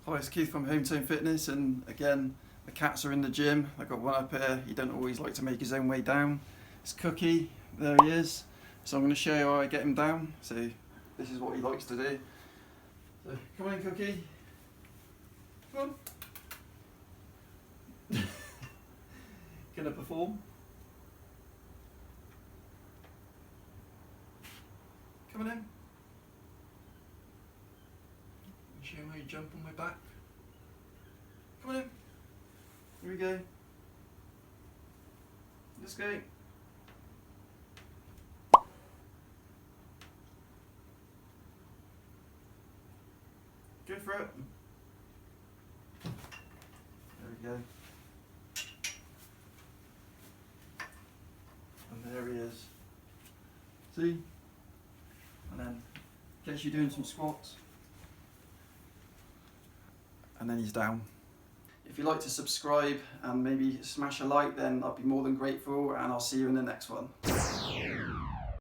Hi, it's Keith from Hometone Fitness, and again, the cats are in the gym. I've got one up here. He don't always like to make his own way down. It's Cookie, there he is. So I'm going to show you how I get him down. So this is what he likes to do. So come on in, Cookie. Come on. Gonna perform? Come on in. Show him how you jump on my back. Come on in. Here we go. Let's go. Go for it. There we go. And there he is. See? And then, in case you're doing some squats. And then he's down. If you'd like to subscribe and maybe smash a like, then I'd be more than grateful, and I'll see you in the next one.